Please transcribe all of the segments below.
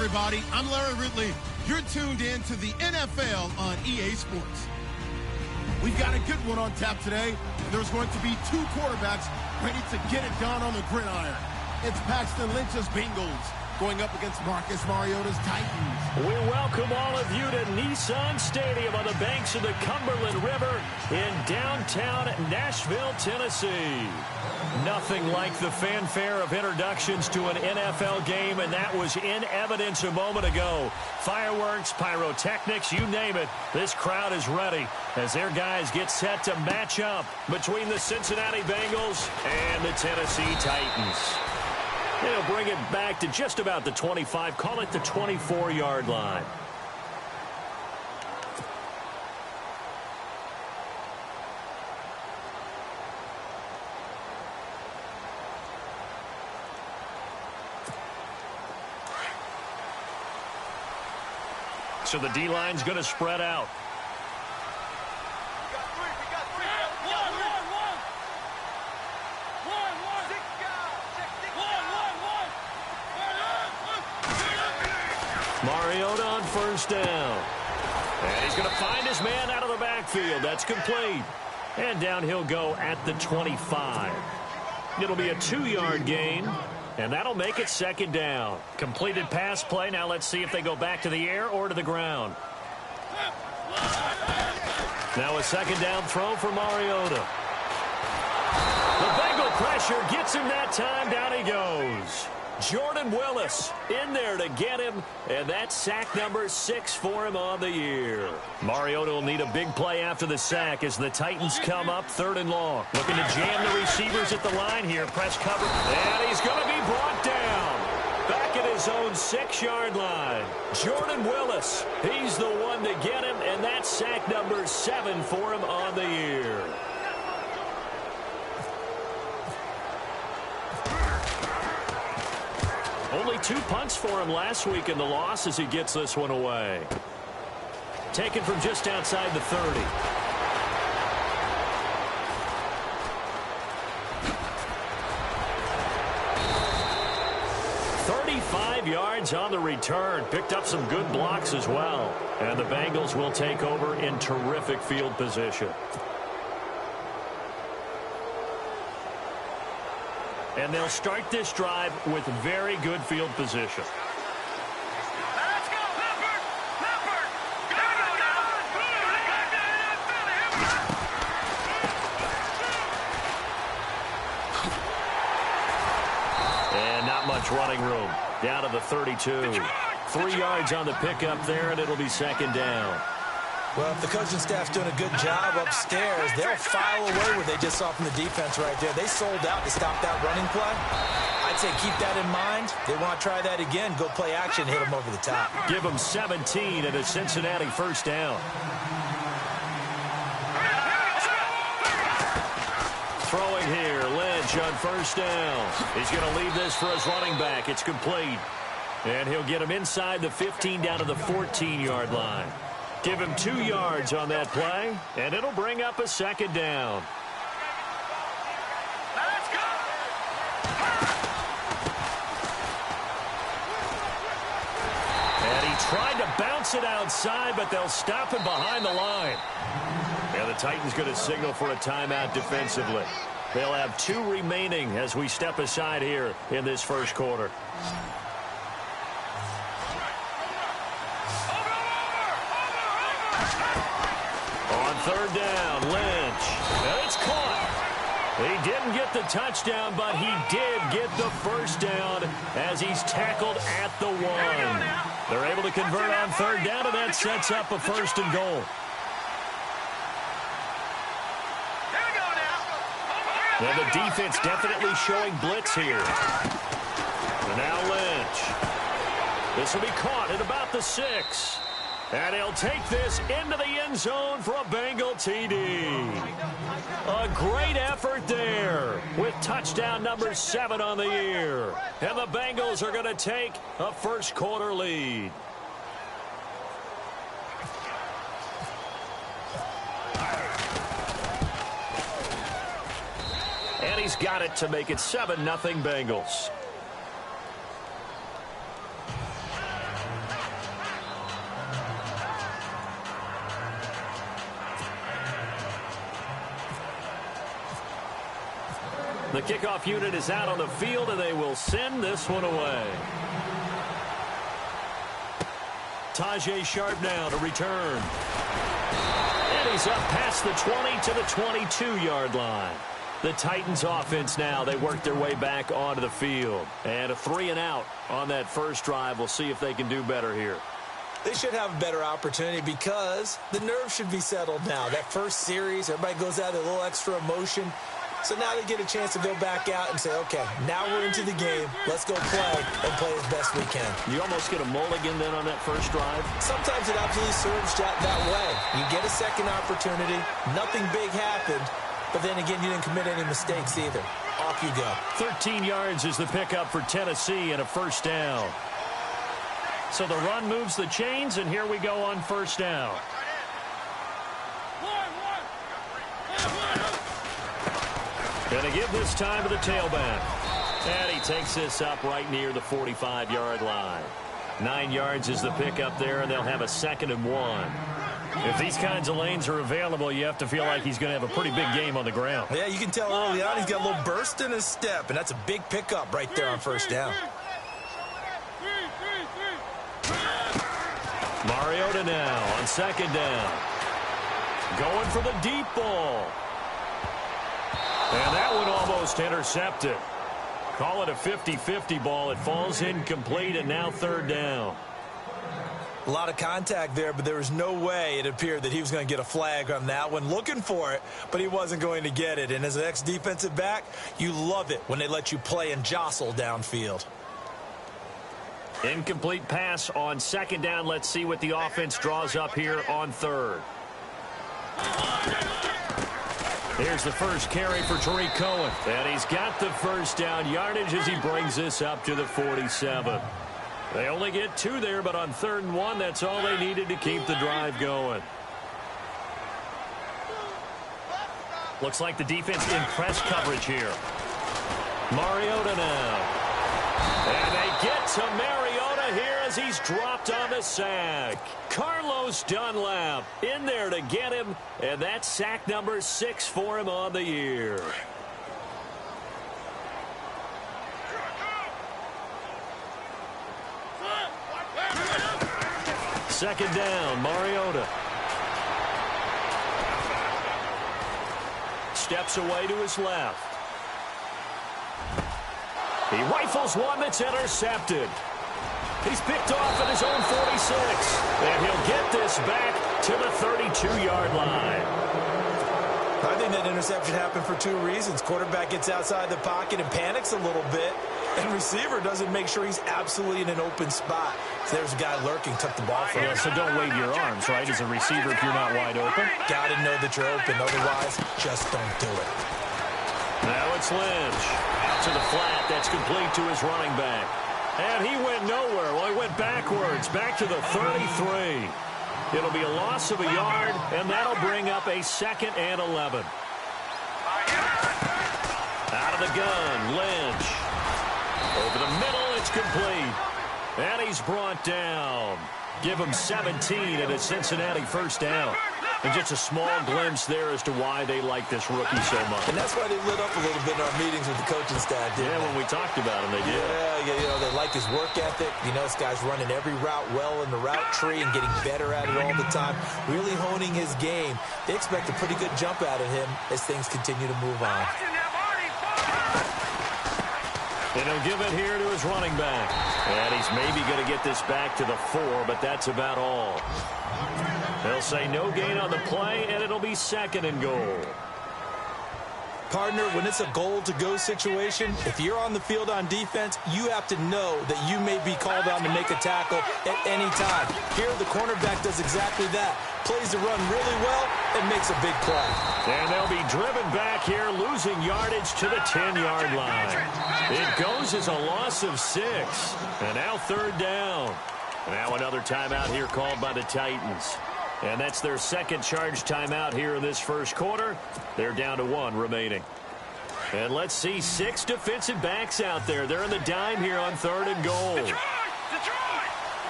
everybody. I'm Larry Ridley. You're tuned in to the NFL on EA Sports. We've got a good one on tap today. There's going to be two quarterbacks ready to get it done on the gridiron. It's Paxton Lynch's Bengals going up against Marcus Mariota's Titans. We welcome all of you to Nissan Stadium on the banks of the Cumberland River in downtown Nashville, Tennessee. Nothing like the fanfare of introductions to an NFL game, and that was in evidence a moment ago. Fireworks, pyrotechnics, you name it. This crowd is ready as their guys get set to match up between the Cincinnati Bengals and the Tennessee Titans. They'll bring it back to just about the 25, call it the 24-yard line. So the D-line's going to spread out. Mariota on first down. And he's going to find his man out of the backfield. That's complete. And down he'll go at the 25. It'll be a 2-yard gain, and that'll make it second down. Completed pass play. Now let's see if they go back to the air or to the ground. Now a second down throw for Mariota. The Bengal pressure gets him that time. Down he goes. Jordan Willis in there to get him, and that's sack number 6 for him on the year. Mariota will need a big play after the sack as the Titans come up 3rd and long. Looking to jam the receivers at the line here. Press cover, and he's going to be brought down. Back at his own 6-yard line. Jordan Willis, he's the one to get him, and that's sack number 7 for him on the year. Only 2 punts for him last week in the loss as he gets this one away. Taken from just outside the 30. Yards on the return. Picked up some good blocks as well. And the Bengals will take over in terrific field position. And they'll start this drive with very good field position. Let's go, Leopard! Leopard! Go now! And not much running room. Down to the 32. 3 yards on the pickup there, and it'll be second down. Well, if the coaching staff's doing a good job upstairs, they'll file away what they just saw from the defense right there. They sold out to stop that running play. I'd say keep that in mind. They want to try that again. Go play action, hit them over the top. Give them 17 and a Cincinnati first down. Throwing here, Lynch on first down. He's going to leave this for his running back. It's complete. And he'll get him inside the 15 down to the 14-yard line. Give him 2 yards on that play, and it'll bring up a second down. Let's go! And he tried to bounce it outside, but they'll stop him behind the line. And the Titans going to signal for a timeout defensively. They'll have 2 remaining as we step aside here in this first quarter. On third down, Lynch. And it's caught. He didn't get the touchdown, but he did get the first down as he's tackled at the 1. They're able to convert on third down, and that sets up a 1st and goal. Well, the defense definitely showing blitz here. And now Lynch. This will be caught at about the 6. And he'll take this into the end zone for a Bengal TD. A great effort there with touchdown number 7 on the year. And the Bengals are going to take a first quarter lead. And he's got it to make it 7-0 Bengals. The kickoff unit is out on the field, and they will send this one away. Tajay Sharp now to return. And he's up past the 20 to the 22-yard line. The Titans offense now, they work their way back onto the field. And a 3-and-out on that first drive. We'll see if they can do better here. They should have a better opportunity because the nerves should be settled now. That first series, everybody goes out with a little extra emotion. So now they get a chance to go back out and say, okay, now we're into the game. Let's go play and play as best we can. You almost get a mulligan then on that first drive? Sometimes it absolutely serves that way. You get a second opportunity. Nothing big happened. But then again, you didn't commit any mistakes either. Off you go. 13 yards is the pickup for Tennessee and a first down. So the run moves the chains, and here we go on first down. Going to give this time to the tailback. And he takes this up right near the 45-yard line. 9 yards is the pickup there, and they'll have a 2nd and 1. If these kinds of lanes are available, you have to feel like he's going to have a pretty big game on the ground. Yeah, you can tell early on he's got a little burst in his step, and that's a big pickup right there on first down. Mariota now on 2nd down. Going for the deep ball. And that one almost intercepted. Call it a 50-50 ball. It falls incomplete, and now 3rd down. A lot of contact there, but there was no way it appeared that he was going to get a flag on that one. Looking for it, but he wasn't going to get it. And as an ex-defensive back, you love it when they let you play and jostle downfield. Incomplete pass on 2nd down. Let's see what the offense draws up here on 3rd. Here's the first carry for Tariq Cohen. And he's got the first down yardage as he brings this up to the 47. They only get 2 there, but on 3rd and 1, that's all they needed to keep the drive going. Looks like the defense in press coverage here. Mariota now. And they get to Mariota here as he's dropped on the sack. Carlos Dunlap in there to get him, and that's sack number 6 for him on the year. Second down, Mariota. Steps away to his left. He rifles one that's intercepted. He's picked off at his own 46. And he'll get this back to the 32-yard line. I think that interception happened for 2 reasons. Quarterback gets outside the pocket and panics a little bit. And receiver doesn't make sure he's absolutely in an open spot. So there's a guy lurking, took the ball from him. Yeah, so don't wave your arms, right, as a receiver if you're not wide open. Got to know that you're open. Otherwise, just don't do it. Now it's Lynch. Out to the flat. That's complete to his running back. And he went nowhere. Well, he went backwards, back to the 33. It'll be a loss of a yard, and that'll bring up a 2nd and 11. Out of the gun, Lynch. Over the middle, it's complete. And he's brought down. Give him 17 and a Cincinnati first down. And just a small glimpse there as to why they like this rookie so much. And that's why they lit up a little bit in our meetings with the coaching staff. Yeah, when we talked about him, they did. Yeah, you know, they like his work ethic. You know, this guy's running every route well in the route tree and getting better at it all the time. Really honing his game. They expect a pretty good jump out of him as things continue to move on. And he'll give it here to his running back. And he's maybe going to get this back to the 4, but that's about all. They'll say no gain on the play, and it'll be 2nd and goal. Partner, when it's a goal-to-go situation, if you're on the field on defense, you have to know that you may be called on to make a tackle at any time. Here, the cornerback does exactly that. Plays the run really well and makes a big play. And they'll be driven back here, losing yardage to the 10-yard line. It goes as a loss of 6. And now 3rd down. Now another timeout here called by the Titans. And that's their 2nd charge timeout here in this first quarter. They're down to 1 remaining. And let's see 6 defensive backs out there. They're in the dime here on 3rd and goal. Detroit!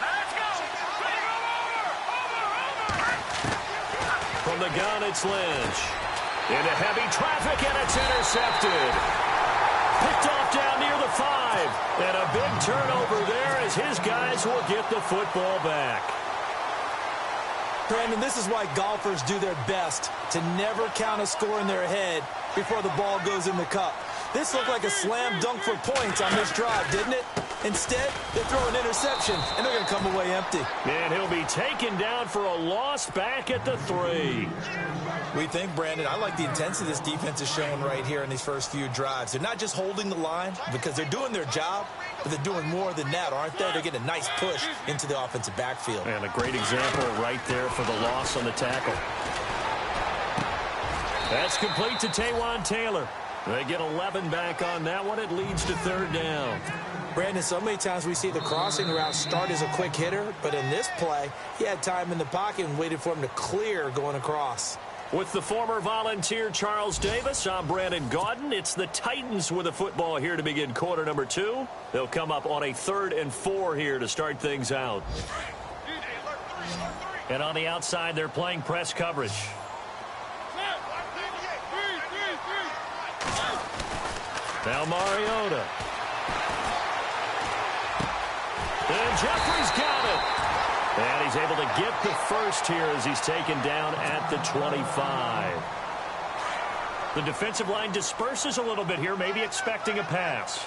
Let's go! From the gun, it's Lynch. Into heavy traffic, and it's intercepted. Picked off down near the 5. And a big turnover there as his guys will get the football back. Brandon, this is why golfers do their best to never count a score in their head before the ball goes in the cup. This looked like a slam dunk for points on this drive, didn't it? Instead, they throw an interception, and they're going to come away empty. And he'll be taken down for a loss back at the 3. We think, Brandon, I like the intensity this defense is showing right here in these first few drives. They're not just holding the line because they're doing their job, but they're doing more than that, aren't they? They're getting a nice push into the offensive backfield. And a great example right there for the loss on the tackle. That's complete to Taywan Taylor. They get 11 back on that one. It leads to 3rd down. Brandon, so many times we see the crossing route start as a quick hitter, but in this play, he had time in the pocket and waited for him to clear going across. With the former Volunteer Charles Davis, I'm Brandon Gaudin. It's the Titans with the football here to begin quarter number 2. They'll come up on a 3rd and 4 here to start things out. And on the outside, they're playing press coverage. Now Mariota. And Jeffrey's got it. And he's able to get the first here as he's taken down at the 25. The defensive line disperses a little bit here, maybe expecting a pass.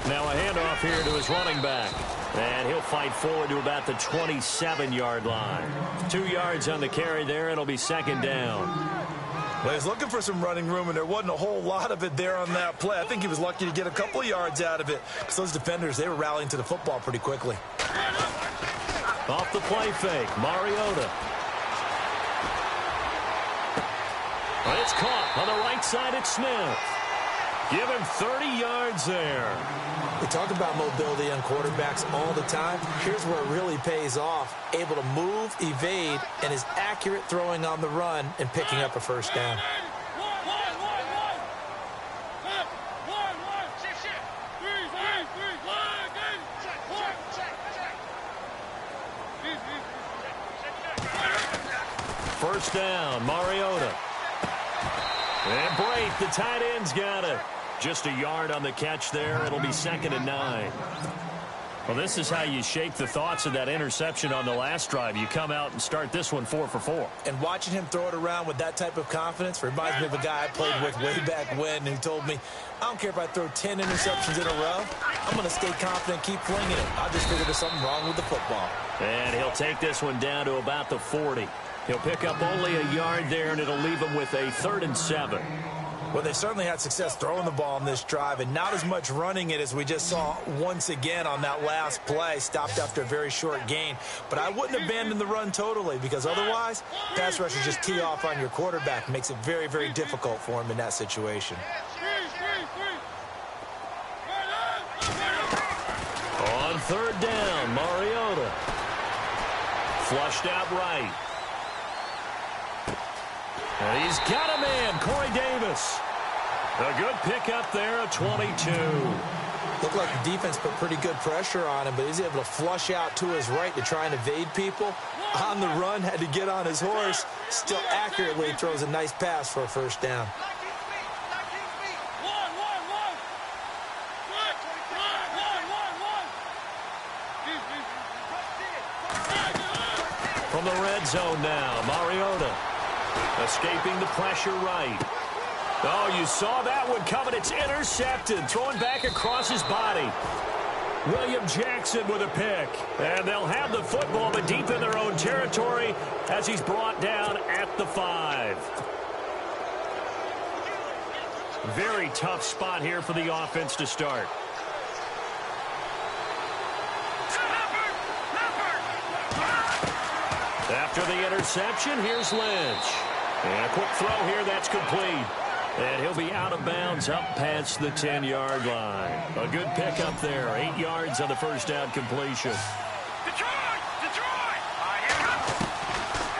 Now a handoff here to his running back. And he'll fight forward to about the 27-yard line. 2 yards on the carry there. It'll be 2nd down. Well, he's looking for some running room, and there wasn't a whole lot of it there on that play. I think he was lucky to get a couple of yards out of it because those defenders, they were rallying to the football pretty quickly. Off the play fake, Mariota. But it's caught on the right side at Smith. Give him 30 yards there. We talk about mobility on quarterbacks all the time. Here's where it really pays off. Able to move, evade, and is accurate throwing on the run and picking up a first down. First down, Mariota. And Brate, the tight end's got it. Just a yard on the catch there. It'll be 2nd and 9. Well, this is how you shake the thoughts of that interception on the last drive. You come out and start this one 4 for 4. And watching him throw it around with that type of confidence reminds me of a guy I played with way back when who told me, I don't care if I throw 10 interceptions in a row. I'm going to stay confident, keep flinging it. I just figured there's something wrong with the football. And he'll take this one down to about the 40. He'll pick up only a yard there, and it'll leave him with a 3rd and 7. Well, they certainly had success throwing the ball in this drive and not as much running it as we just saw once again on that last play. Stopped after a very short gain. But I wouldn't abandon the run totally because otherwise, pass rushers just tee off on your quarterback. Makes it very, very difficult for him in that situation. On 3rd down, Mariota. Flushed out right. And he's got a man, Corey Davis. A good pickup there, a 22. Looked like the defense put pretty good pressure on him, but he's able to flush out to his right to try and evade people. On the run, had to get on his horse. Still accurately throws a nice pass for a first down. From the red zone now, Mariota. Escaping the pressure right. Oh, you saw that one coming. It's intercepted. Throwing back across his body. William Jackson with a pick. And they'll have the football, but deep in their own territory as he's brought down at the 5. Very tough spot here for the offense to start. After the interception, here's Lynch. And a quick throw here, that's complete. And he'll be out of bounds up past the 10-yard line. A good pickup there. 8 yards on the first down completion. Detroit!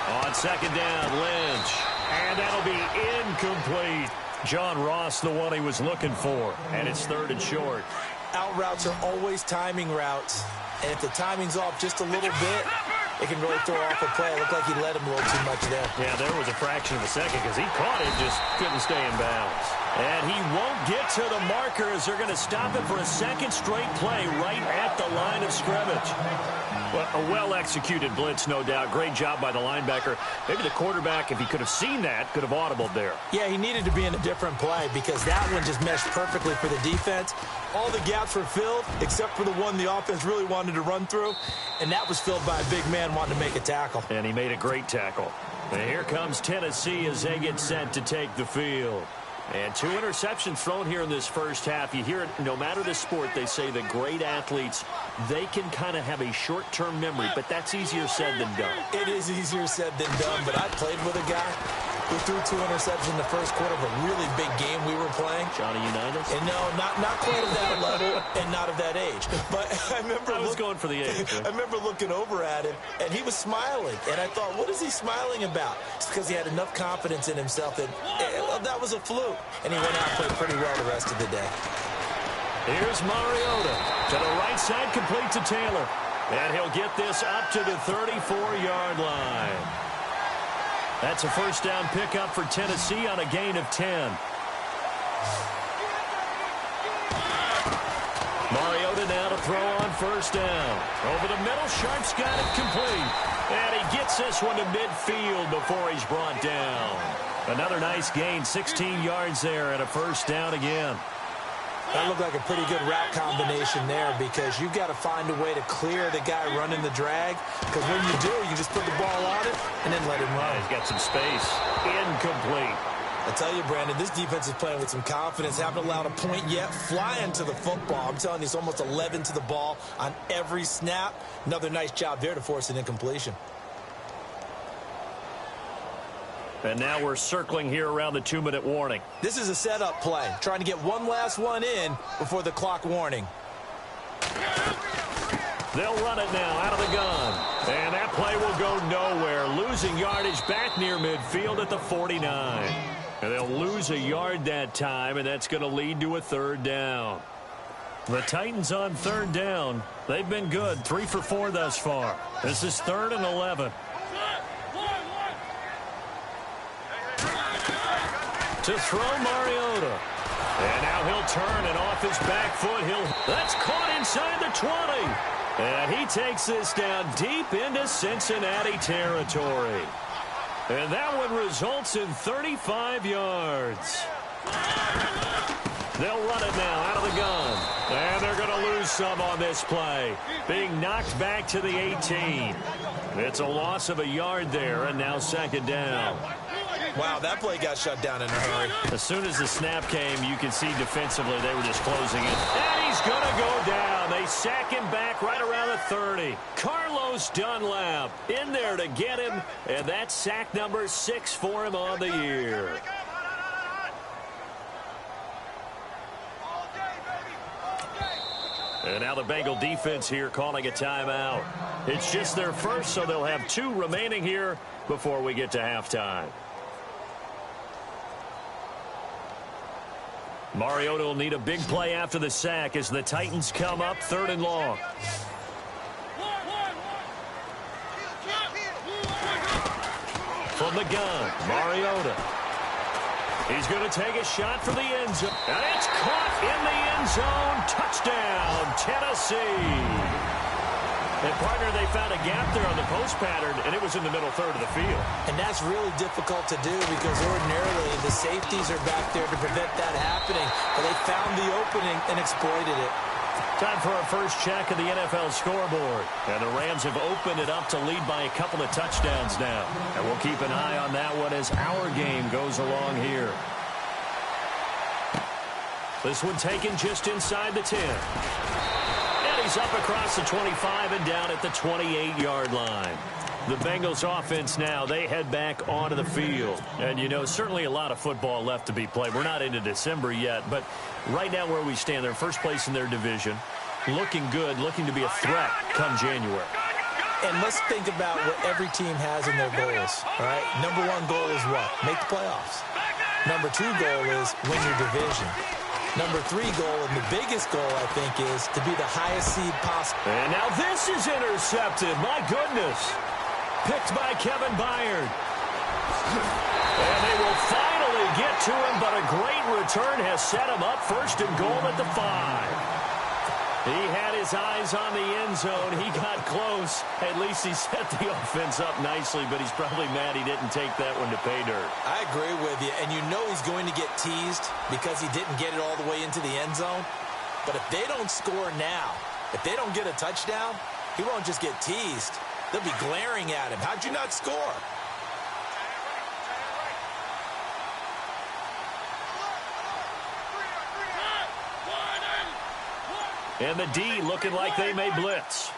On 2nd down, Lynch. And that'll be incomplete. John Ross, the one he was looking for. And it's 3rd and short. Out routes are always timing routes. And if the timing's off just a little bit, it can really throw off a play. It looked like he let him a little too much there. Yeah, there was a fraction of a second because he caught it, just couldn't stay in bounds. And he won't get to the marker as they're going to stop it for a second straight play right at the line of scrimmage. Well, a well-executed blitz, no doubt. Great job by the linebacker. Maybe the quarterback, if he could have seen that, could have audibled there. Yeah, he needed to be in a different play because that one just meshed perfectly for the defense. All the gaps were filled except for the one the offense really wanted to run through, and that was filled by a big man wanting to make a tackle. And he made a great tackle. And here comes Tennessee as they get set to take the field. And 2 interceptions thrown here in this first half. You hear it, no matter the sport, they say the great athletes, they can kind of have a short-term memory, but that's easier said than done. It is easier said than done, but I played with a guy who threw 2 interceptions in the first quarter of a really big game we were playing. Johnny Unitas? And no, not quite at that level and not of that age. But I remember I was going for the age. Right? I remember looking over at him, and he was smiling. And I thought, what is he smiling about? It's because he had enough confidence in himself that that was a fluke. And he went out and played pretty well the rest of the day. Here's Mariota to the right side, complete to Taylor. And he'll get this up to the 34-yard line. That's a first down pickup for Tennessee on a gain of 10. Mariota now to throw on first down. Over the middle, Sharp's got it complete. And he gets this one to midfield before he's brought down. Another nice gain, 16 yards there, and a first down again. That looked like a pretty good route combination there because you've got to find a way to clear the guy running the drag. Because when you do, you just put the ball on it and then let him run. He's got some space. Incomplete. I tell you, Brandon, this defense is playing with some confidence. Haven't allowed a point yet. Flying to the football. I'm telling you, it's almost 11 to the ball on every snap. Another nice job there to force an incompletion. And now we're circling here around the 2-minute warning. This is a setup play, trying to get one last one in before the clock warning. They'll run it now out of the gun. And that play will go nowhere. Losing yardage back near midfield at the 49. And they'll lose a yard that time, and that's going to lead to a third down. The Titans on third down. They've been good, 3 for 4 thus far. This is 3rd and 11. To throw Mariota. And now he'll turn and off his back foot. That's caught inside the 20. And he takes this down deep into Cincinnati territory. And that one results in 35 yards. They'll run it now out of the gun. And they're going to lose some on this play. Being knocked back to the 18. It's a loss of a yard there, and now 2nd down. Wow, that play got shut down in a hurry. As soon as the snap came, you could see defensively they were just closing it. And he's going to go down. They sack him back right around the 30. Carlos Dunlap in there to get him, and that's sack number 6 for him on the year. And now the Bengal defense here calling a timeout. It's just their first, so they'll have 2 remaining here before we get to halftime. Mariota will need a big play after the sack as the Titans come up 3rd and long. From the gun, Mariota. He's going to take a shot for the end zone. And it's caught in the end zone. Touchdown, Tennessee. And, partner, they found a gap there on the post pattern, and it was in the middle 3rd of the field. And that's really difficult to do because ordinarily the safeties are back there to prevent that happening. But they found the opening and exploited it. Time for our first check of the NFL scoreboard. And the Rams have opened it up to lead by a couple of touchdowns now. And we'll keep an eye on that one as our game goes along here. This one taken just inside the 10. He's up across the 25 and down at the 28-yard line. The Bengals offense now, they head back onto the field. And, you know, certainly a lot of football left to be played. We're not into December yet, but right now where we stand, they're first place in their division. Looking good, looking to be a threat come January. And let's think about what every team has in their goals, all right? Number 1 goal is what? Make the playoffs. Number 2 goal is win your division. Number 3 goal, and the biggest goal, I think, is to be the highest seed possible. And now this is intercepted. My goodness. picked by Kevin Byard. And they will finally get to him, but a great return has set him up first and goal at the 5. He had his eyes on the end zone. He got close. At least he set the offense up nicely, but he's probably mad he didn't take that one to pay dirt. I agree with you, and you know he's going to get teased because he didn't get it all the way into the end zone. But if they don't score now, if they don't get a touchdown, he won't just get teased. They'll be glaring at him. How'd you not score? And the D looking like they may blitz.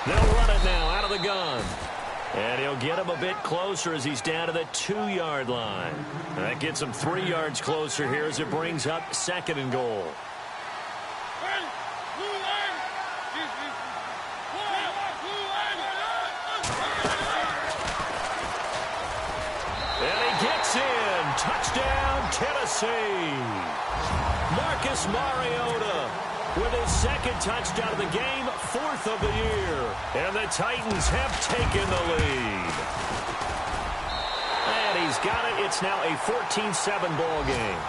They'll run it now out of the gun. And he'll get him a bit closer as he's down to the 2-yard line. That gets him 3 yards closer here as it brings up 2nd and goal. And he gets in. Touchdown, Tennessee. Marcus Mariota with his 2nd touchdown of the game, 4th of the year. And the Titans have taken the lead. And he's got it. It's now a 14-7 ball game.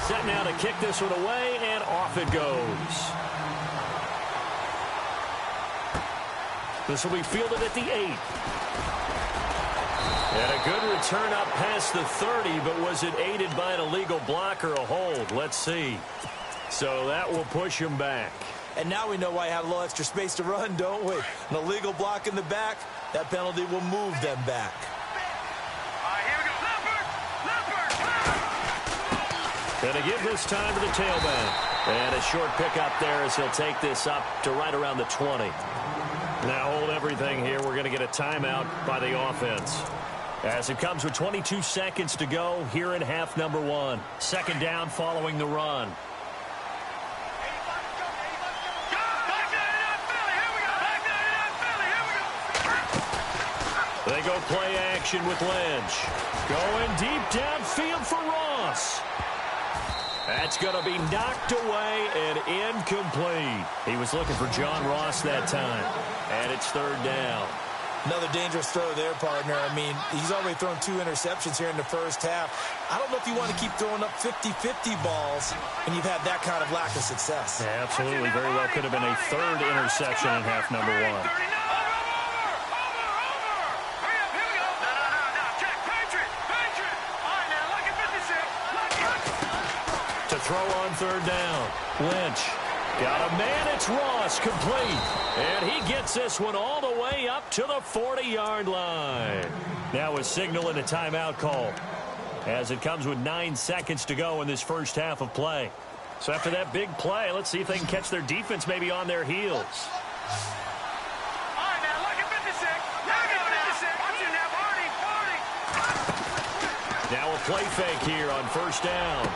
Set now to kick this one away, and off it goes. This will be fielded at the 8. And a good return up past the 30, but was it aided by an illegal block or a hold? Let's see. So that will push him back. And now we know why I had a little extra space to run, don't we? An illegal block in the back, that penalty will move them back. Here we go. Leopard! And to give this time to the tailback. And a short pickup there as he'll take this up to right around the 20. Now hold everything here. We're going to get a timeout by the offense. As it comes with 22 seconds to go here in half number 1. 2nd down following the run. They go play action with Lynch. Going deep downfield for Ross. That's going to be knocked away and incomplete. He was looking for John Ross that time. And it's 3rd down. Another dangerous throw there, partner. I mean, he's already thrown 2 interceptions here in the first half. I don't know if you want to keep throwing up 50-50 balls when you've had that kind of lack of success. Yeah, absolutely. Very well could have been a 3rd interception in half number 1. To throw on 3rd down. Lynch. Got a man, it's Ross, complete. And he gets this one all the way up to the 40-yard line. Now a signal and a timeout call as it comes with 9 seconds to go in this first half of play. So after that big play, let's see if they can catch their defense maybe on their heels. All right, now, look at 56. Watch it now, 40. Now a play fake here on 1st down.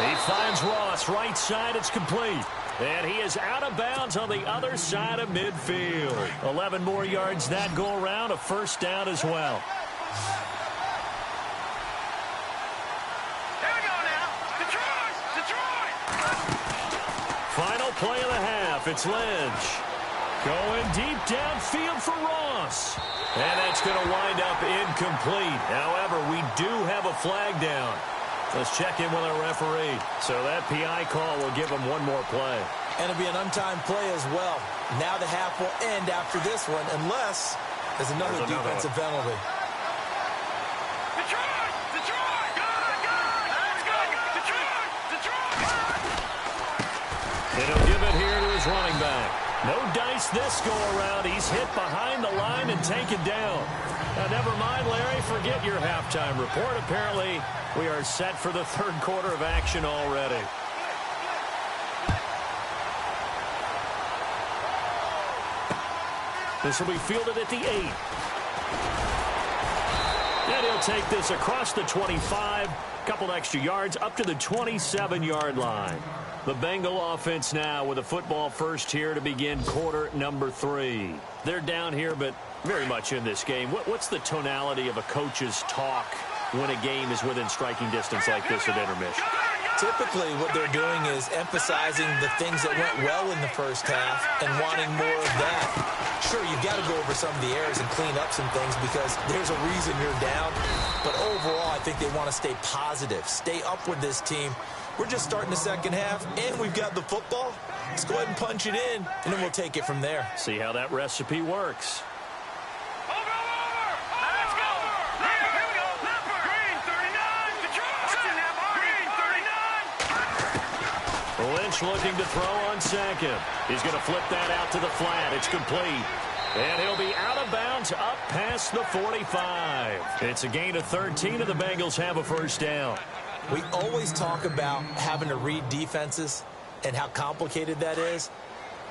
He finds Ross, right side, it's complete. And he is out of bounds on the other side of midfield. 11 more yards that go around, a 1st down as well. Here we go now. Detroit! Final play of the half, it's Lynch. Going deep downfield for Ross. And that's going to wind up incomplete. However, we do have a flag down. Let's check in with our referee. So that PI call will give him one more play. And it'll be an untimed play as well. Now the half will end after this one, unless there's another defensive penalty. Detroit! Let's go! Detroit! And he'll give it here to his running back. No dice this go around. He's hit behind the line and taken down. Now, never mind, Larry. Forget your halftime report. Apparently, we are set for the 3rd quarter of action already. This will be fielded at the 8. And he'll take this across the 25. Couple extra yards up to the 27-yard line. The Bengal offense now with a football first here to begin quarter number 3. They're down here, but very much in this game. What's the tonality of a coach's talk when a game is within striking distance like this at intermission? Typically, what they're doing is emphasizing the things that went well in the first half and wanting more of that. Sure, you've got to go over some of the errors and clean up some things because there's a reason you're down. But overall, I think they want to stay positive, stay up with this team. We're just starting the second half, and we've got the football. Let's go ahead and punch it in, and then we'll take it from there. See how that recipe works. Lynch looking to throw on second. He's going to flip that out to the flat. It's complete. And he'll be out of bounds up past the 45. It's a gain of 13, and the Bengals have a first down. We always talk about having to read defenses and how complicated that is.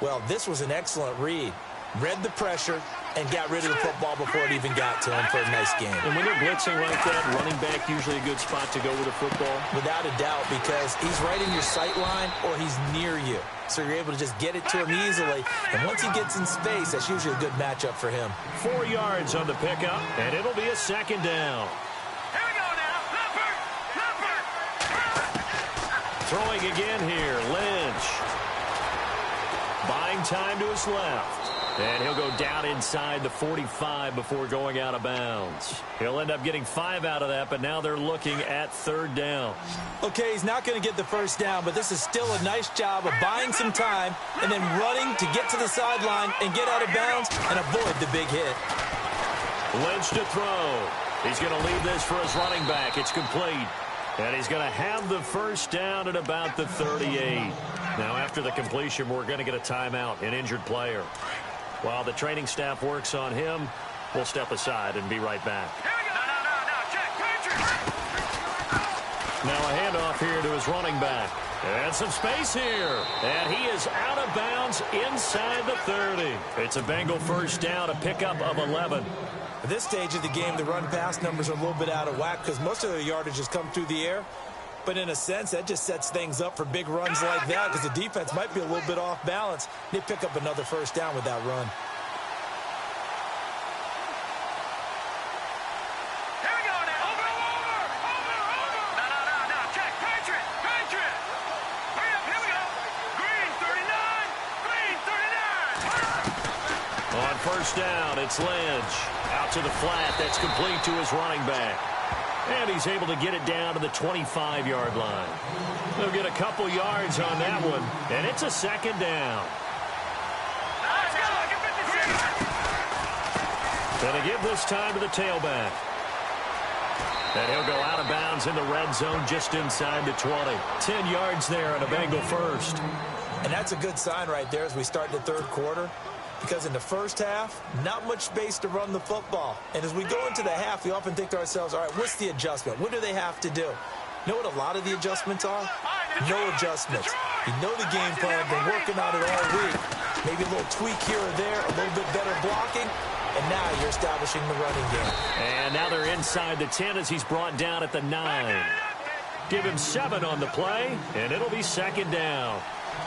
Well, this was an excellent read. Read the pressure and got rid of the football before it even got to him for a nice game. And when you're blitzing like that, running back usually a good spot to go with the football? Without a doubt, because he's right in your sight line or he's near you. So you're able to just get it to him easily. And once he gets in space, that's usually a good matchup for him. 4 yards on the pickup, and it'll be a second down. Here we go now. Throwing again here, Lynch. Buying time to his left. And he'll go down inside the 45 before going out of bounds. He'll end up getting 5 out of that, but now they're looking at third down. Okay, he's not going to get the first down, but this is still a nice job of buying some time and then running to get to the sideline and get out of bounds and avoid the big hit. Lynch to throw. He's going to leave this for his running back. It's complete. And he's going to have the first down at about the 38. Now, after the completion, we're going to get a timeout, an injured player. While the training staff works on him, we'll step aside and be right back. Now a handoff here to his running back. And some space here. And he is out of bounds inside the 30. It's a Bengal first down, a pickup of 11. At this stage of the game, the run-pass numbers are a little bit out of whack because most of their yardage has come through the air. But in a sense, that just sets things up for big runs like that because the defense might be a little bit off balance. They pick up another first down with that run. Here we go now. Over. No. Check. Patriot. Hurry up. Here we go. Green 39. On first down, it's Lynch. Out to the flat. That's complete to his running back. And he's able to get it down to the 25-yard line. They'll get a couple yards on that one, and it's a second down. Let's go. Gonna give this time to the tailback. And he'll go out of bounds in the red zone just inside the 20. 10 yards there on a Bengal first. And that's a good sign right there as we start the third quarter. Because in the first half, not much space to run the football. And as we go into the half, we often think to ourselves, all right, what's the adjustment? What do they have to do? You know what a lot of the adjustments are? No adjustments. You know the game plan, been working on it all week. Maybe a little tweak here or there, a little bit better blocking, and now you're establishing the running game. And now they're inside the 10 as he's brought down at the 9. Give him 7 on the play, and it'll be second down.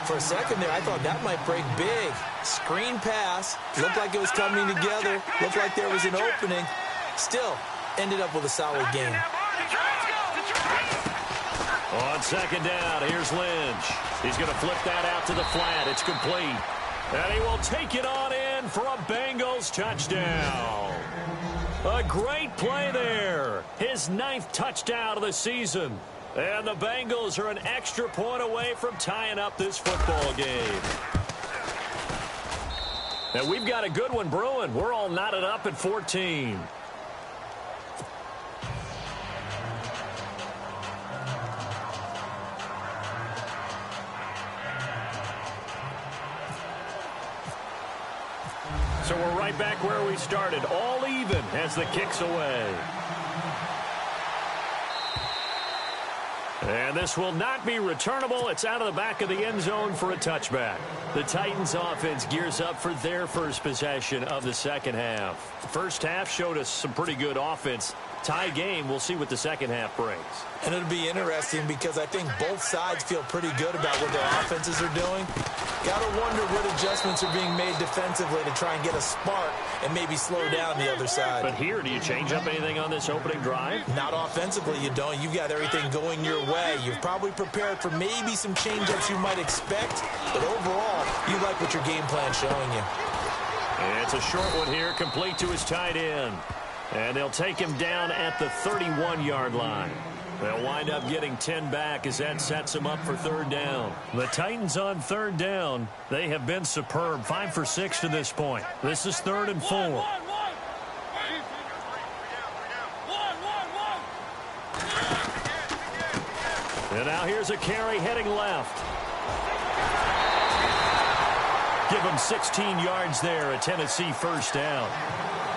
For a second there, I thought that might break big. Screen pass. Looked like it was coming together. Looked like there was an opening. Still, ended up with a solid game. On second down, here's Lynch. He's going to flip that out to the flat. It's complete. And he will take it on in for a Bengals touchdown. A great play there. His 9th touchdown of the season. And the Bengals are an extra point away from tying up this football game. And we've got a good one brewing. We're all knotted up at 14. So we're right back where we started, all even as the kick's away. And this will not be returnable. It's out of the back of the end zone for a touchback. The Titans offense gears up for their first possession of the second half. First half showed us some pretty good offense. Tie game. We'll see what the second half brings. And it'll be interesting because I think both sides feel pretty good about what their offenses are doing. Got to wonder what adjustments are being made defensively to try and get a spark and maybe slow down the other side. But here, do you change up anything on this opening drive? Not offensively, you don't. You've got everything going your way. You've probably prepared for maybe some change-ups you might expect, but overall, you like what your game plan's showing you. And it's a short one here, complete to his tight end. And they'll take him down at the 31-yard line. They'll wind up getting 10 back as that sets them up for third down. The Titans on third down. They have been superb. 5 for 6 to this point. This is 3rd and 4. And now here's a carry heading left. Give them 16 yards there, a Tennessee first down.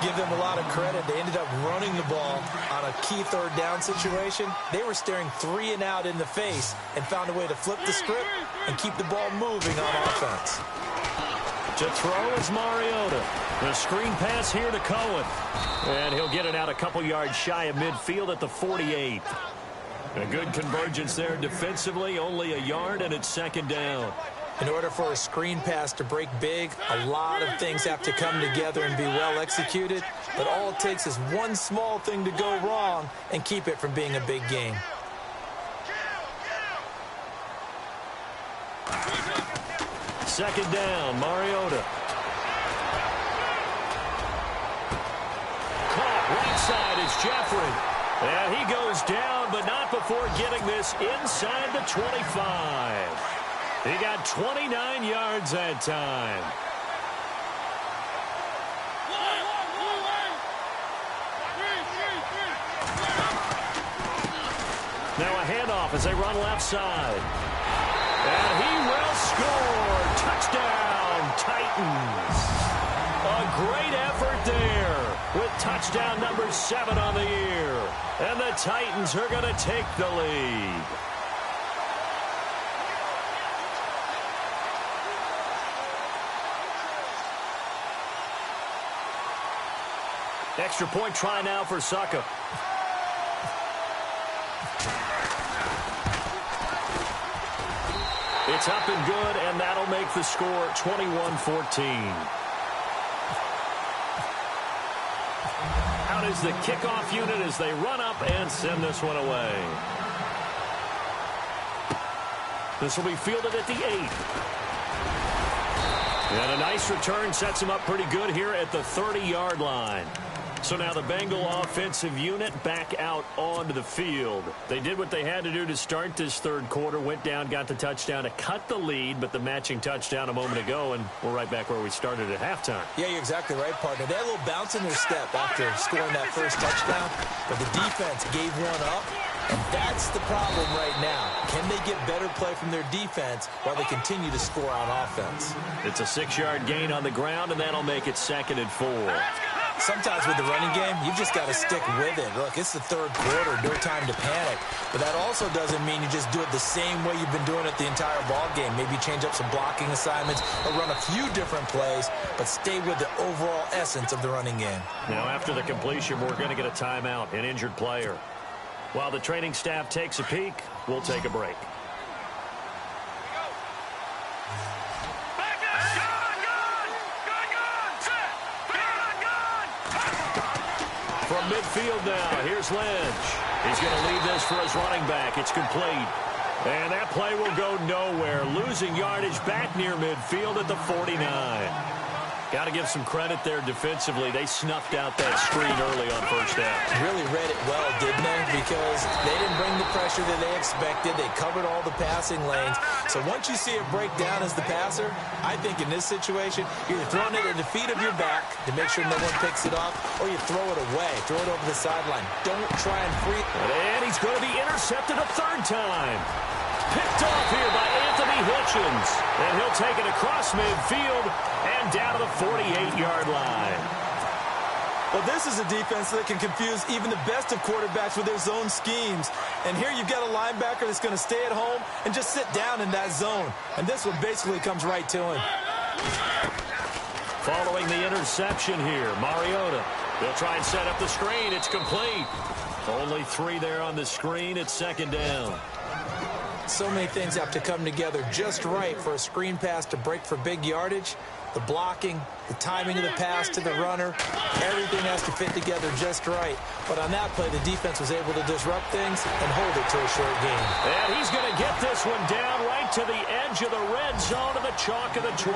Give them a lot of credit. They ended up running the ball on a key third down situation. They were staring 3 and out in the face and found a way to flip the script and keep the ball moving on offense. To throw is Mariota. The screen pass here to Cohen. And he'll get it out a couple yards shy of midfield at the 48. A good convergence there defensively, only a yard, and it's second down. In order for a screen pass to break big, a lot of things have to come together and be well executed. But all it takes is one small thing to go wrong and keep it from being a big game. Second down, Mariota. Caught right side is Jeffrey. And he goes down, but not before getting this inside the 25. He got 29 yards that time. Now a handoff as they run left side. And he will score. Touchdown, Titans. A great effort there with touchdown number 7 on the year. And the Titans are going to take the lead. Extra point try now for Suckup. It's up and good, and that'll make the score 21-14. Out is the kickoff unit as they run up and send this one away. This will be fielded at the 8. And a nice return sets him up pretty good here at the 30-yard line. So now the Bengal offensive unit back out onto the field. They did what they had to do to start this third quarter, went down, got the touchdown to cut the lead, but the matching touchdown a moment ago, and we're right back where we started at halftime. Yeah, you're exactly right, partner. They had a little bounce in their step after scoring that first touchdown, but the defense gave one up, and that's the problem right now. Can they get better play from their defense while they continue to score on offense? It's a 6-yard gain on the ground, and that'll make it 2nd and 4. Sometimes with the running game, you've just got to stick with it. Look, it's the third quarter, no time to panic. But that also doesn't mean you just do it the same way you've been doing it the entire ball game. Maybe change up some blocking assignments or run a few different plays, but stay with the overall essence of the running game. Now, after the completion, we're going to get a timeout, an injured player. While the training staff takes a peek, we'll take a break. From midfield now, here's Lynch. He's going to lead this for his running back. It's complete. And that play will go nowhere. Losing yardage back near midfield at the 49. Got to give some credit there defensively. They snuffed out that screen early on first down. Really read it well, didn't they? Because they didn't bring the pressure that they expected. They covered all the passing lanes. So once you see it break down as the passer, I think in this situation, you're throwing it at the feet of your back to make sure no one picks it off, or you throw it away. Throw it over the sideline. Don't try and free. And he's going to be intercepted a 3rd time. Picked off here by Anthony Hitchens. And he'll take it across midfield and down to the 48-yard line. Well, this is a defense that can confuse even the best of quarterbacks with their zone schemes. And here you've got a linebacker that's going to stay at home and just sit down in that zone. And this one basically comes right to him. Following the interception here, Mariota. They'll try and set up the screen. It's complete. Only 3 there on the screen. It's second down. So many things have to come together just right for a screen pass to break for big yardage. The blocking, the timing of the pass to the runner, everything has to fit together just right. But on that play, the defense was able to disrupt things and hold it to a short game. And he's going to get this one down right to the edge of the red zone to the chalk of the 20.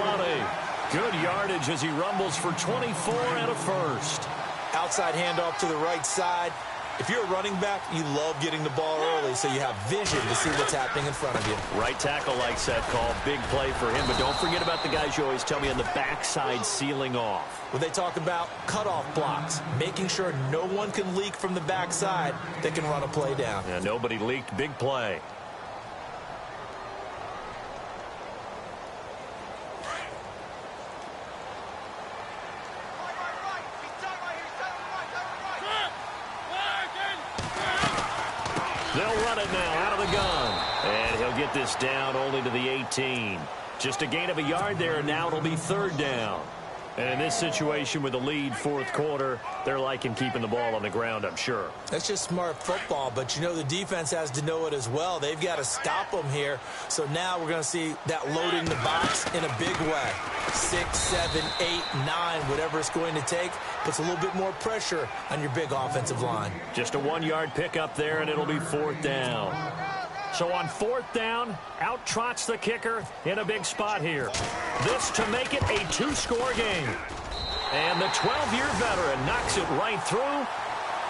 Good yardage as he rumbles for 24 and a first. Outside handoff to the right side. If you're a running back, you love getting the ball early so you have vision to see what's happening in front of you. Right tackle likes that call. Big play for him. But don't forget about the guys you always tell me on the backside sealing off. When they talk about cutoff blocks, making sure no one can leak from the backside that can run a play down. Yeah, nobody leaked. Big play. They'll run it now out of the gun. And he'll get this down only to the 18. Just a gain of a yard there, and now it'll be third down. And in this situation with the lead fourth quarter, they're liking keeping the ball on the ground, I'm sure. That's just smart football, but you know the defense has to know it as well. They've got to stop them here. So now we're going to see that loading the box in a big way. 6, 7, 8, 9, whatever it's going to take, puts a little bit more pressure on your big offensive line. Just a 1-yard pickup there, and it'll be fourth down. So on fourth down, out trots the kicker in a big spot here. This to make it a 2-score game. And the 12-year veteran knocks it right through.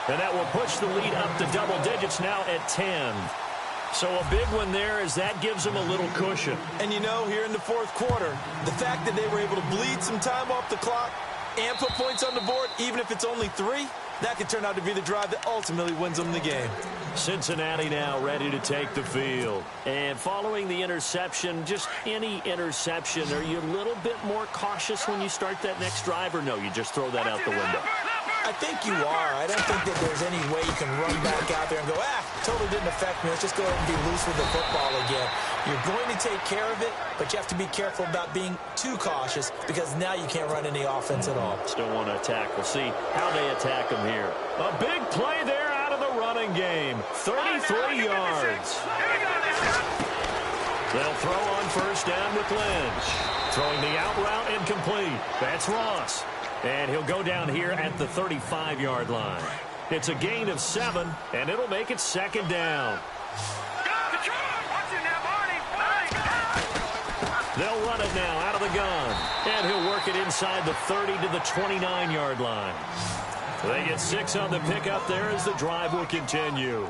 And that will push the lead up to double digits now at 10. So a big one there as that gives them a little cushion. And you know, here in the fourth quarter, the fact that they were able to bleed some time off the clock and put points on the board, even if it's only 3, that could turn out to be the drive that ultimately wins them the game. Cincinnati now ready to take the field. And following the interception, just any interception, are you a little bit more cautious when you start that next drive, or no, you just throw that out the window? I think you are. I don't think that there's any way you can run back out there and go, totally didn't affect me. Let's just go ahead and be loose with the football again. You're going to take care of it, but you have to be careful about being too cautious because now you can't run any offense at all. Still want to attack. We'll see how they attack them here. A big play there out of the running game. 33 yards. They'll throw on first down with Lynch. Throwing the out route incomplete. That's Ross. And he'll go down here at the 35-yard line. It's a gain of 7, and it'll make it second down. They'll run it now out of the gun. And he'll work it inside the 30 to the 29-yard line. They get 6 on the pickup there as the drive will continue.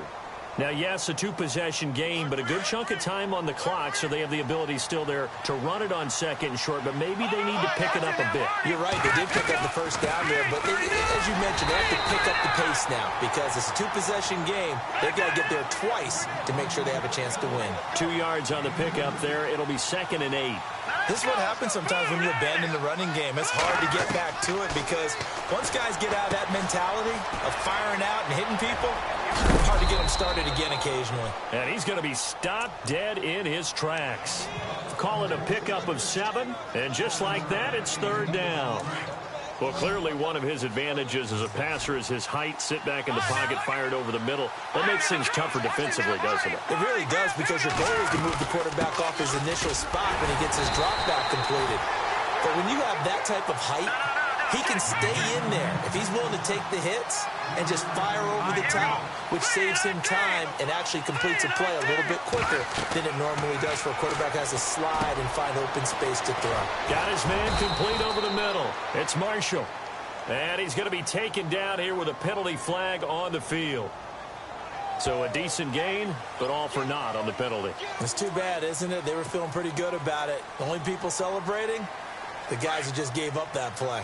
Now, yes, a 2-possession game, but a good chunk of time on the clock, so they have the ability still there to run it on second and short, but maybe they need to pick it up a bit. You're right. They did pick up the first down there, but as you mentioned, they have to pick up the pace now because it's a 2-possession game. They've got to get there twice to make sure they have a chance to win. 2 yards on the pickup there. It'll be second and 8. This is what happens sometimes when you abandon the running game. It's hard to get back to it because once guys get out of that mentality of firing out and hitting people, it's hard to get them started again occasionally. And he's going to be stopped dead in his tracks. Call it a pickup of 7, and just like that, it's third down. Well, clearly one of his advantages as a passer is his height. Sit back in the pocket, fired over the middle. That makes things tougher defensively, doesn't it? It really does because your goal is to move the quarterback off his initial spot when he gets his drop back completed. But when you have that type of height, he can stay in there if he's willing to take the hits and just fire over the top, which saves him time and actually completes a play a little bit quicker than it normally does for a quarterback who has to slide and find open space to throw. Got his man complete over the middle. It's Marshall. And he's going to be taken down here with a penalty flag on the field. So a decent gain, but all for naught on the penalty. It's too bad, isn't it? They were feeling pretty good about it. The only people celebrating, the guys who just gave up that play.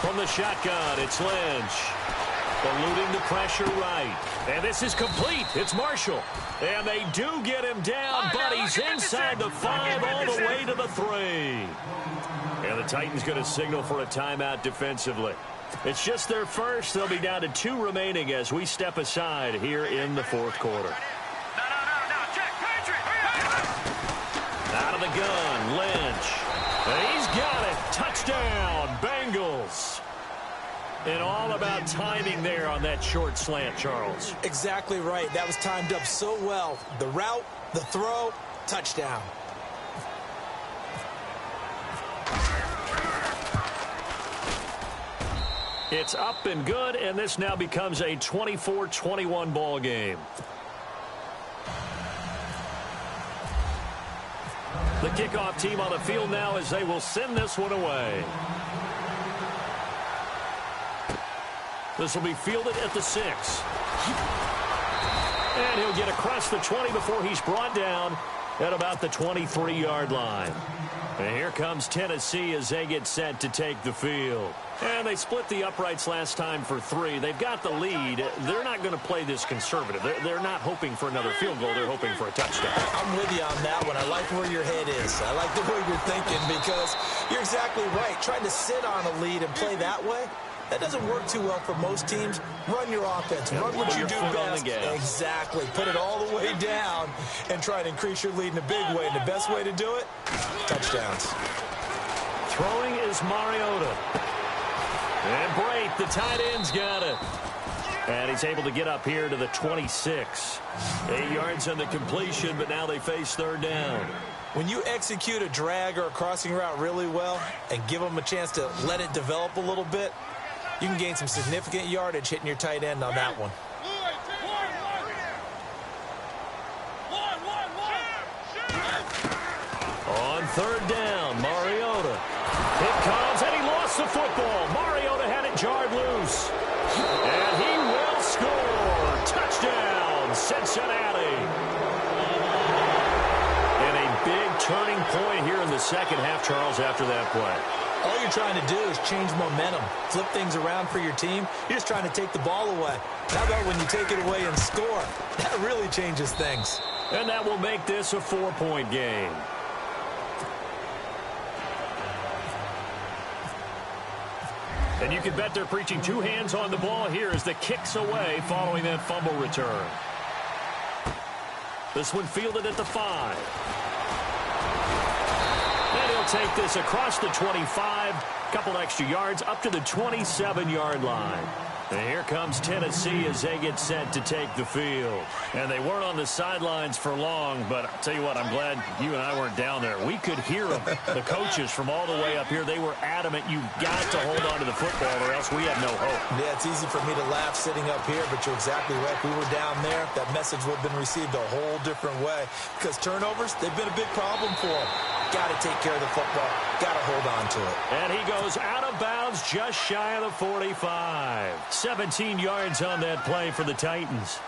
From the shotgun, it's Lynch. Eluding the pressure right. And this is complete. It's Marshall. And they do get him down, but he's inside the 5 all the way to the 3. And the Titans going to signal for a timeout defensively. It's just their first. They'll be down to 2 remaining as we step aside here in the fourth quarter. Out of the gun, Lynch. And he's got it. Touchdown, Bengals. And all about timing there on that short slant, Charles. Exactly right. That was timed up so well. The route, the throw, touchdown. It's up and good, and this now becomes a 24-21 ball game. The kickoff team on the field now as they will send this one away. This will be fielded at the 6. And he'll get across the 20 before he's brought down at about the 23-yard line. And here comes Tennessee as they get set to take the field. And they split the uprights last time for 3. They've got the lead. They're not going to play this conservative. They're not hoping for another field goal. They're hoping for a touchdown. I'm with you on that one. I like where your head is. I like the way you're thinking because you're exactly right. Trying to sit on a lead and play that way, that doesn't work too well for most teams. Run your offense. Run what you do best. Exactly. Put it all the way down and try to increase your lead in a big way. And the best way to do it, touchdowns. Throwing is Mariota. And Brait, the tight end's got it. And he's able to get up here to the 26. 8 yards on the completion, but now they face third down. When you execute a drag or a crossing route really well and give them a chance to let it develop a little bit, you can gain some significant yardage hitting your tight end on that one. On third down, Mariota. It comes, and he lost the football. Mariota had it jarred loose. And he will score. Touchdown, Cincinnati. And a big turning point here in the second half, Charles, after that play. All you're trying to do is change momentum, flip things around for your team. You're just trying to take the ball away. How about when you take it away and score? That really changes things. And that will make this a 4-point game. And you can bet they're preaching 2 hands on the ball here as the kick's away following that fumble return. This one fielded at the 5. And he'll take this across the 25, couple extra yards up to the 27-yard line. And here comes Tennessee as they get set to take the field. And they weren't on the sidelines for long, but I'll tell you what, I'm glad you and I weren't down there. We could hear them, the coaches from all the way up here. They were adamant, you've got to hold on to the football or else we have no hope. Yeah, it's easy for me to laugh sitting up here, but you're exactly right. If we were down there, that message would have been received a whole different way. Because turnovers, they've been a big problem for them. Got to take care of the football. Got to hold on to it. And he goes out of bounds just shy of the 45. 17 yards on that play for the Titans.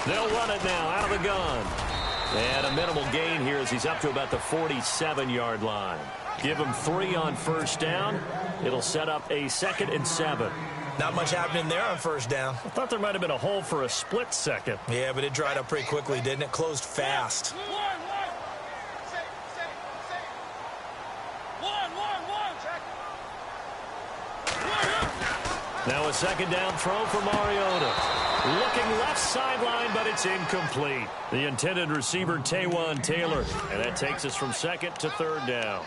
They'll run it now out of the gun. And a minimal gain here as he's up to about the 47-yard line. Give him 3 on first down. It'll set up a 2nd and 7. Not much happening there on first down. I thought there might have been a hole for a split second. Yeah, but it dried up pretty quickly, didn't it? Closed fast. Now a 2nd down throw for Mariota. Looking left sideline, but it's incomplete. The intended receiver, Taywan Taylor. And that takes us from 2nd to 3rd down.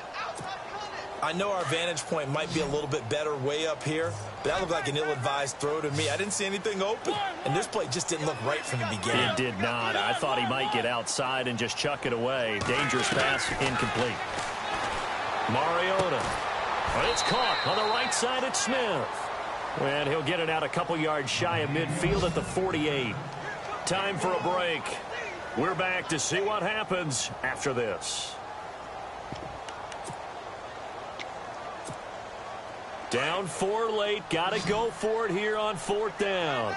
I know our vantage point might be a little bit better way up here, but that looked like an ill-advised throw to me. I didn't see anything open, and this play just didn't look right from the beginning. It did not. I thought he might get outside and just chuck it away. Dangerous pass, incomplete. Mariota. But it's caught on the right side at Smith. And he'll get it out a couple yards shy of midfield at the 48. Time for a break. We're back to see what happens after this. Down 4 late. Got to go for it here on 4th down.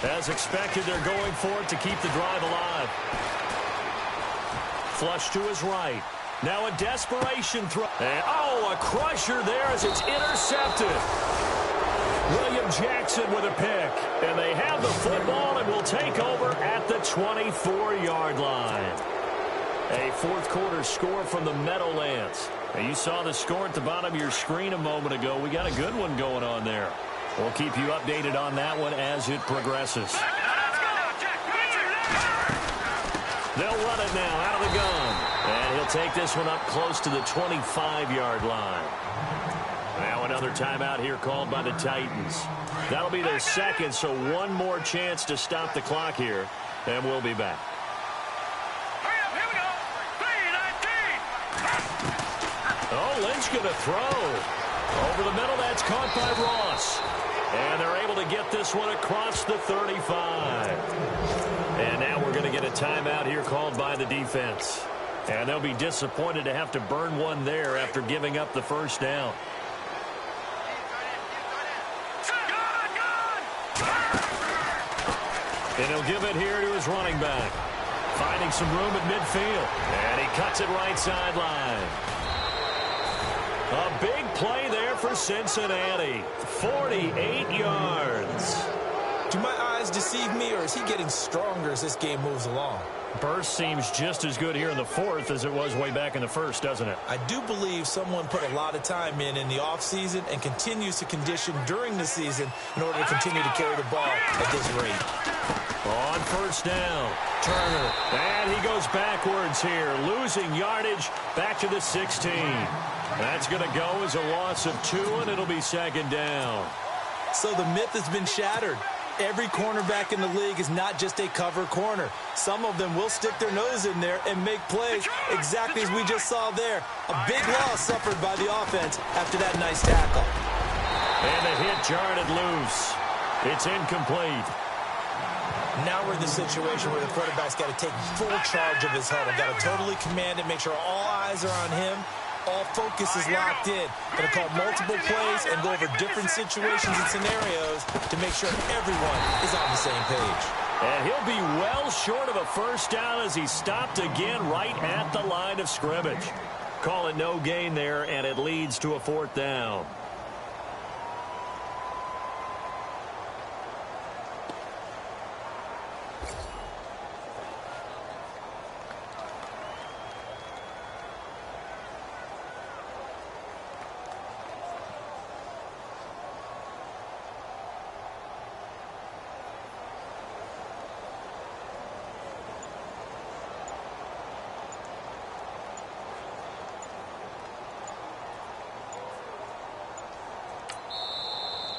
As expected, they're going for it to keep the drive alive. Flush to his right. Now a desperation throw. And, a crusher there as it's intercepted. William Jackson with a pick. And they have the football and will take over at the 24-yard line. A fourth quarter score from the Meadowlands. And you saw the score at the bottom of your screen a moment ago. We got a good one going on there. We'll keep you updated on that one as it progresses. They'll run it now out of the gun. And he'll take this one up close to the 25-yard line. Now another timeout here called by the Titans. That'll be their second, so one more chance to stop the clock here, and we'll be back. Here we go. 3-19. Oh, Lynch going to throw. Over the middle, that's caught by Ross. And they're able to get this one across the 35. And now we're going to get a timeout here called by the defense. And they'll be disappointed to have to burn one there after giving up the first down. And he'll give it here to his running back. Finding some room at midfield. And he cuts it right sideline. A big play there for Cincinnati. 48 yards. Do my eyes deceive me, or is he getting stronger as this game moves along? Burst seems just as good here in the fourth as it was way back in the first, doesn't it? I do believe someone put a lot of time in the offseason and continues to condition during the season in order to continue to carry the ball at this rate. On first down, Turner, and he goes backwards here, losing yardage back to the 16. That's going to go as a loss of 2, and it'll be second down. So the myth has been shattered. Every cornerback in the league is not just a cover corner. Some of them will stick their nose in there and make plays exactly as we just saw there. A big loss suffered by the offense after that nice tackle. And the hit jarred it loose. It's incomplete. Now we're in the situation where the quarterback's got to take full charge of his huddle. Got to totally command it, make sure all eyes are on him. All focus is locked in. Going to call multiple plays and go over different situations and scenarios to make sure everyone is on the same page. And he'll be well short of a first down as he stopped again right at the line of scrimmage. Call it no gain there, and it leads to a fourth down.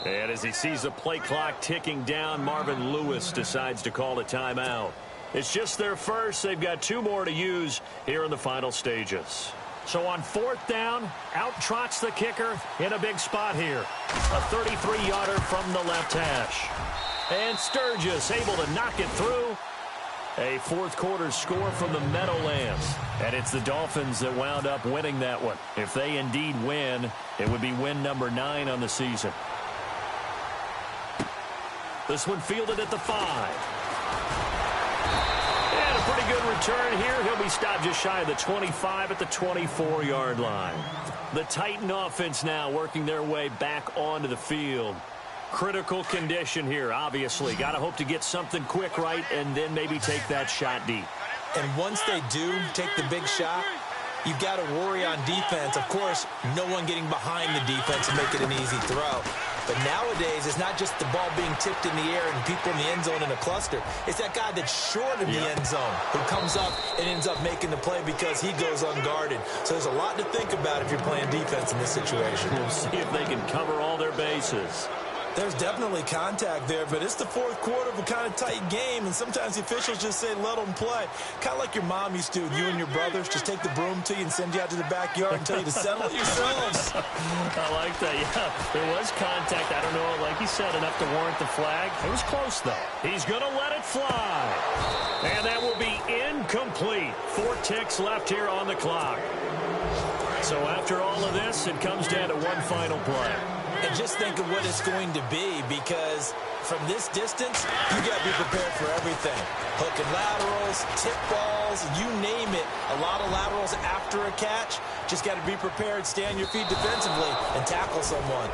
And as he sees the play clock ticking down, Marvin Lewis decides to call a timeout. It's just their first. They've got 2 more to use here in the final stages. So on fourth down, out trots the kicker in a big spot here. A 33-yarder from the left hash. And Sturgis able to knock it through. A fourth quarter score from the Meadowlands. And it's the Dolphins that wound up winning that one. If they indeed win, it would be win number 9 on the season. This one fielded at the 5. And a pretty good return here. He'll be stopped just shy of the 25 at the 24-yard line. The Titan offense now working their way back onto the field. Critical condition here, obviously. Got to hope to get something quick right and then maybe take that shot deep. And once they do take the big shot, you've got to worry on defense. Of course, no one getting behind the defense and make it an easy throw. But nowadays, it's not just the ball being tipped in the air and people in the end zone in a cluster. It's that guy that's short of the end zone who comes up and ends up making the play because he goes unguarded. So there's a lot to think about if you're playing defense in this situation. We'll see if they can cover all their bases. There's definitely contact there, but it's the fourth quarter of a kind of tight game, and sometimes the officials just say, let them play. Kind of like your mom used to with you and your brothers. Just take the broom to you and send you out to the backyard and tell you to settle it yourselves. I like that, yeah. There was contact. I don't know, like you said, enough to warrant the flag. It was close, though. He's going to let it fly. And that will be incomplete. 4 ticks left here on the clock. So after all of this, it comes down to one final play. And just think of what it's going to be, because from this distance, you got to be prepared for everything. Hook and laterals, tip balls, you name it. A lot of laterals after a catch. Just got to be prepared, stay on your feet defensively, and tackle someone.